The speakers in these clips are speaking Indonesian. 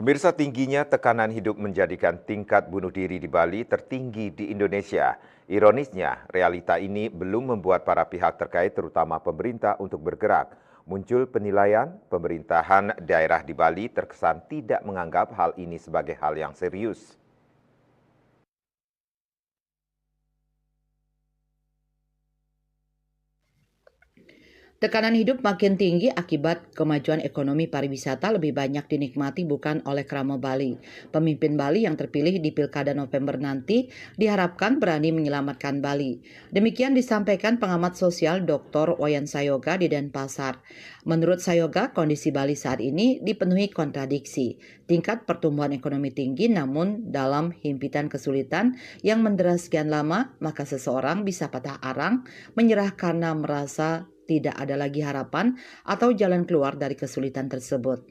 Pemirsa, tingginya tekanan hidup menjadikan tingkat bunuh diri di Bali tertinggi di Indonesia. Ironisnya, realita ini belum membuat para pihak terkait terutama pemerintah untuk bergerak. Muncul penilaian pemerintahan daerah di Bali terkesan tidak menganggap hal ini sebagai hal yang serius. Tekanan hidup makin tinggi akibat kemajuan ekonomi pariwisata lebih banyak dinikmati bukan oleh Kramo Bali. Pemimpin Bali yang terpilih di Pilkada November nanti diharapkan berani menyelamatkan Bali. Demikian disampaikan pengamat sosial Dr. Wayan Sayoga di Denpasar. Menurut Sayoga, kondisi Bali saat ini dipenuhi kontradiksi. Tingkat pertumbuhan ekonomi tinggi namun dalam himpitan kesulitan yang mendera sekian lama, maka seseorang bisa patah arang, menyerah karena merasa tidak ada lagi harapan atau jalan keluar dari kesulitan tersebut.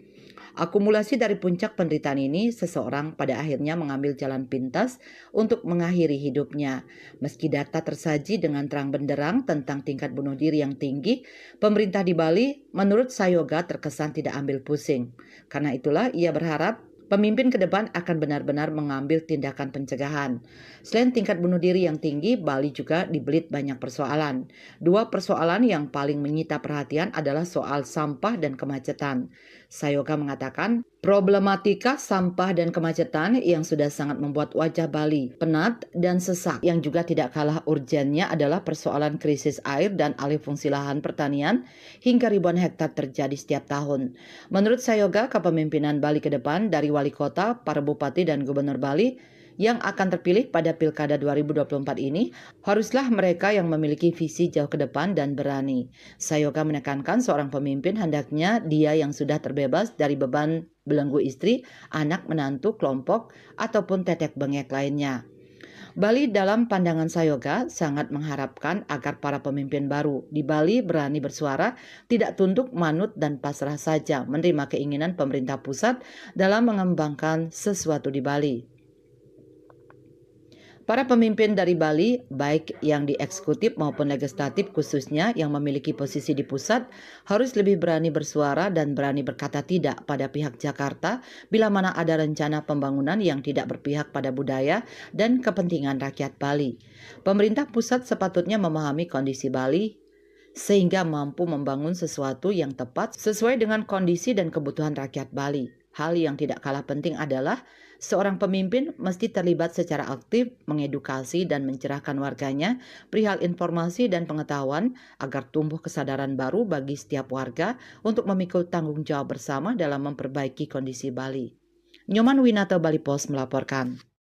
Akumulasi dari puncak penderitaan ini, seseorang pada akhirnya mengambil jalan pintas untuk mengakhiri hidupnya. Meski data tersaji dengan terang benderang tentang tingkat bunuh diri yang tinggi, pemerintah di Bali menurut Sayoga terkesan tidak ambil pusing. Karena itulah ia berharap pemimpin ke depan akan benar-benar mengambil tindakan pencegahan. Selain tingkat bunuh diri yang tinggi, Bali juga dibelit banyak persoalan. Dua persoalan yang paling menyita perhatian adalah soal sampah dan kemacetan. Sayoga mengatakan, problematika sampah dan kemacetan yang sudah sangat membuat wajah Bali penat dan sesak. Yang juga tidak kalah urgennya adalah persoalan krisis air dan alih fungsi lahan pertanian hingga ribuan hektar terjadi setiap tahun. Menurut Sayoga, kepemimpinan Bali ke depan dari wali kota, para bupati dan gubernur Bali yang akan terpilih pada Pilkada 2024 ini haruslah mereka yang memiliki visi jauh ke depan dan berani. Sayoga menekankan seorang pemimpin hendaknya dia yang sudah terbebas dari beban belenggu istri, anak, menantu, kelompok, ataupun tetek bengek lainnya. Bali dalam pandangan Sayoga sangat mengharapkan agar para pemimpin baru di Bali berani bersuara, tidak tunduk, manut, dan pasrah saja menerima keinginan pemerintah pusat dalam mengembangkan sesuatu di Bali. Para pemimpin dari Bali, baik yang di eksekutif maupun legislatif khususnya yang memiliki posisi di pusat, harus lebih berani bersuara dan berani berkata tidak pada pihak Jakarta bila mana ada rencana pembangunan yang tidak berpihak pada budaya dan kepentingan rakyat Bali. Pemerintah pusat sepatutnya memahami kondisi Bali sehingga mampu membangun sesuatu yang tepat sesuai dengan kondisi dan kebutuhan rakyat Bali. Hal yang tidak kalah penting adalah seorang pemimpin mesti terlibat secara aktif mengedukasi dan mencerahkan warganya perihal informasi dan pengetahuan agar tumbuh kesadaran baru bagi setiap warga untuk memikul tanggung jawab bersama dalam memperbaiki kondisi Bali. Nyoman Winata, Bali Post melaporkan.